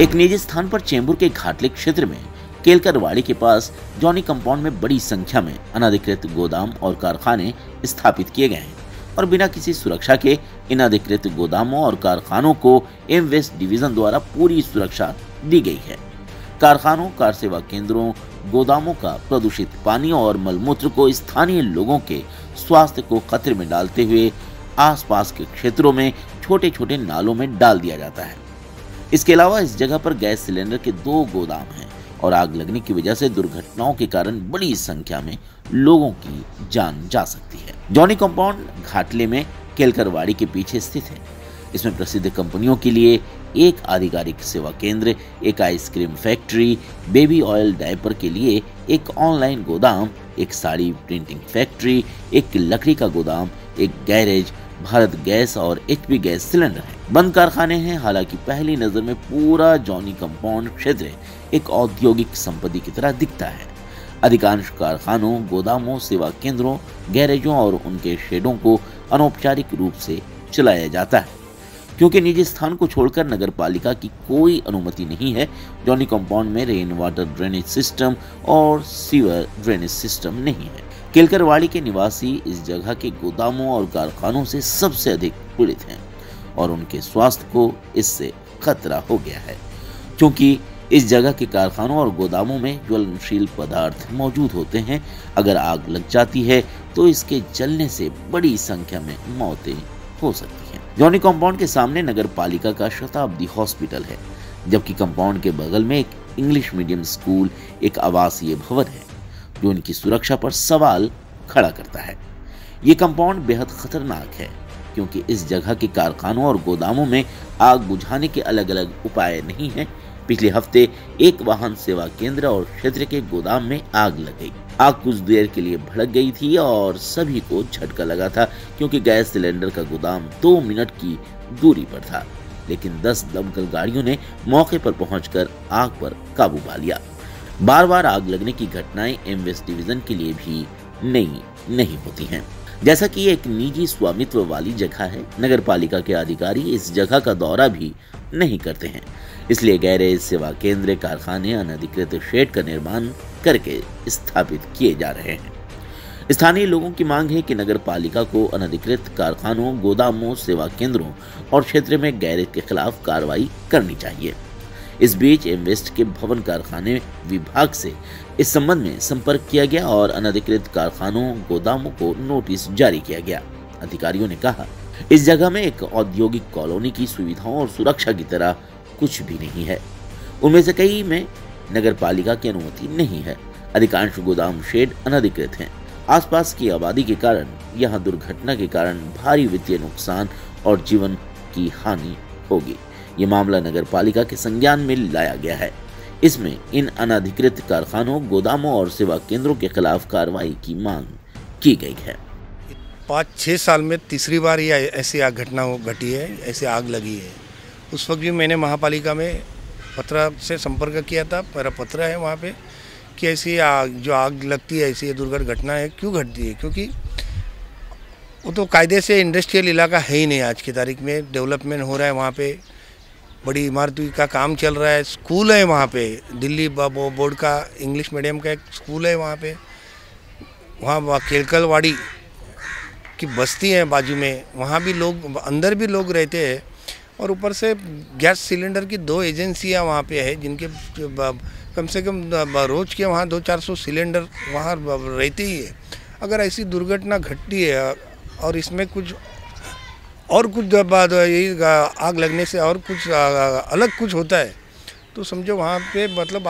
एक निजी स्थान पर चेंबूर के घाटले क्षेत्र में केलकरवाड़ी के पास जॉनी कंपाउंड में बड़ी संख्या में अनधिकृत गोदाम और कारखाने स्थापित किए गए हैं और बिना किसी सुरक्षा के इन अधिकृत गोदामों और कारखानों को एम वेस्ट डिवीजन द्वारा पूरी सुरक्षा दी गई है। कारखानों, कार सेवा केंद्रों, गोदामों का प्रदूषित पानी और मलमूत्र को स्थानीय लोगों के स्वास्थ्य को खतरे में डालते हुए आसपास के क्षेत्रों में छोटे छोटे नालों में डाल दिया जाता है। इसके अलावा इस जगह पर गैस सिलेंडर के 2 गोदाम हैं और आग लगने की वजह से दुर्घटनाओं के कारण बड़ी संख्या में लोगों की जान जा सकती है। जॉनी कंपाउंड घाटले में केलकरवाड़ी के पीछे स्थित है। इसमें प्रसिद्ध कंपनियों के लिए एक आधिकारिक सेवा केंद्र, एक ice cream factory, baby oil diaper के लिए एक ऑनलाइन गोदाम, एक साड़ी प्रिंटिंग फैक्ट्री, एक लकड़ी का गोदाम, एक गैरेज, भारत गैस और HP गैस सिलेंडर है। बंद कारखाने हैं। हालांकि पहली नजर में पूरा जॉनी कंपाउंड क्षेत्र एक औद्योगिक संपत्ति की तरह दिखता है। अधिकांश कारखानों, गोदामों, सेवा केंद्रों, गैरेजों और उनके शेडों को अनौपचारिक रूप से चलाया जाता है क्योंकि निजी स्थान को छोड़कर नगर पालिका की कोई अनुमति नहीं है। जॉनी कंपाउंड में रेन वाटर ड्रेनेज सिस्टम और सीवर ड्रेनेज सिस्टम नहीं है। केलकरवाड़ी के निवासी इस जगह के गोदामों और कारखानों से सबसे अधिक पीड़ित हैं और उनके स्वास्थ्य को इससे खतरा हो गया है क्योंकि इस जगह के कारखानों और गोदामों में ज्वलनशील पदार्थ मौजूद होते हैं। अगर आग लग जाती है तो इसके जलने से बड़ी संख्या में मौतें हो सकती हैं। जॉनी कंपाउंड के सामने नगर पालिका का शताब्दी हॉस्पिटल है, जबकि कंपाउंड के बगल में एक इंग्लिश मीडियम स्कूल, एक आवासीय भवन है जो इनकी सुरक्षा पर सवाल खड़ा करता है। ये कंपाउंड बेहद खतरनाक है क्योंकि इस जगह के कारखानों और गोदामों में आग बुझाने के अलग अलग उपाय नहीं हैं। पिछले हफ्ते एक वाहन सेवा केंद्र और क्षेत्र के गोदाम में आग लग गई। आग कुछ देर के लिए भड़क गई थी और सभी को झटका लगा था क्योंकि गैस सिलेंडर का गोदाम 2 मिनट की दूरी पर था, लेकिन 10 दमकल गाड़ियों ने मौके पर पहुंचकर आग पर काबू पा लिया। बार बार आग लगने की घटनाएं एम वेस्ट डिवीजन के लिए भी नई नहीं होती हैं। जैसा कि एक निजी स्वामित्व वाली जगह है, नगर पालिका के अधिकारी इस जगह का दौरा भी नहीं करते हैं। इसलिए गैरेज, सेवा केंद्र, कारखाने अनधिकृत शेड का निर्माण करके स्थापित किए जा रहे हैं। स्थानीय लोगों की मांग है कि नगर पालिका को अनधिकृत कारखानों, गोदामों, सेवा केंद्रों और क्षेत्र में गैरेज के खिलाफ कार्रवाई करनी चाहिए। इस बीच एम वेस्ट के भवन कारखाने विभाग से इस संबंध में संपर्क किया गया और अनधिकृत कारखानों, गोदामों को नोटिस जारी किया गया। अधिकारियों ने कहा, इस जगह में एक औद्योगिक कॉलोनी की सुविधाओं और सुरक्षा की तरह कुछ भी नहीं है। उनमें से कई में नगर पालिका की अनुमति नहीं है। अधिकांश गोदाम शेड अनधिकृत हैं। आसपास की आबादी के कारण यहाँ दुर्घटना के कारण भारी वित्तीय नुकसान और जीवन की हानि होगी। ये मामला नगर पालिका के संज्ञान में लाया गया है। इसमें इन अनधिकृत कारखानों, गोदामों और सेवा केंद्रों के खिलाफ कार्रवाई की मांग की गई है। 5-6 साल में तीसरी बार ये ऐसी आग घटना घटी है, ऐसी आग लगी है। उस वक्त भी मैंने महापालिका में पत्र से संपर्क किया था। मेरा पत्र है वहाँ पे कि ऐसी जो आग लगती है, ऐसी दुर्घटना है क्यों घटती है, क्योंकि वो तो कायदे से इंडस्ट्रियल इलाका है ही नहीं। आज की तारीख में डेवलपमेंट हो रहा है, वहाँ पे बड़ी इमारतों का काम चल रहा है, स्कूल है वहाँ पे, दिल्ली बोर्ड का इंग्लिश मीडियम का एक स्कूल है वहाँ पे, वहाँ केलकरवाड़ी की बस्ती है बाजू में, वहाँ भी लोग, अंदर भी लोग रहते हैं। और ऊपर से गैस सिलेंडर की 2 एजेंसियाँ वहाँ पे है जिनके कम से कम रोज़ के वहाँ 200-400 सिलेंडर वहाँ रहते ही है। अगर ऐसी दुर्घटना घटती है और इसमें कुछ यही आग लगने से और कुछ अलग कुछ होता है तो समझो वहाँ पे मतलब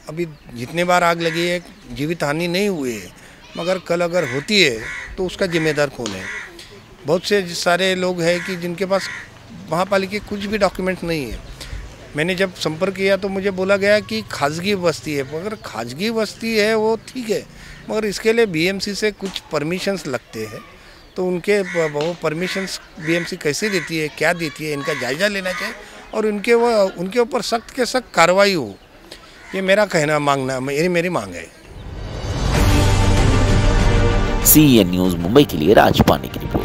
अभी जितने बार आग लगी है जीवित हानि नहीं हुई है, मगर कल अगर होती है तो उसका जिम्मेदार कौन है। बहुत से सारे लोग हैं कि जिनके पास महापालिका के कुछ भी डॉक्यूमेंट नहीं है। मैंने जब संपर्क किया तो मुझे बोला गया कि खाजगी बस्ती है। अगर खाजगी बस्ती है वो ठीक है, मगर इसके लिए बीएमसी से कुछ परमिशंस लगते हैं, तो उनके वो परमिशंस बीएमसी कैसे देती है, क्या देती है, इनका जायज़ा लेना चाहिए और उनके ऊपर सख्त के सख्त कार्रवाई हो। ये मेरा कहना, मांगना, मेरी मांग है। CNN न्यूज़ मुंबई के लिए राज पांडे की रिपोर्ट।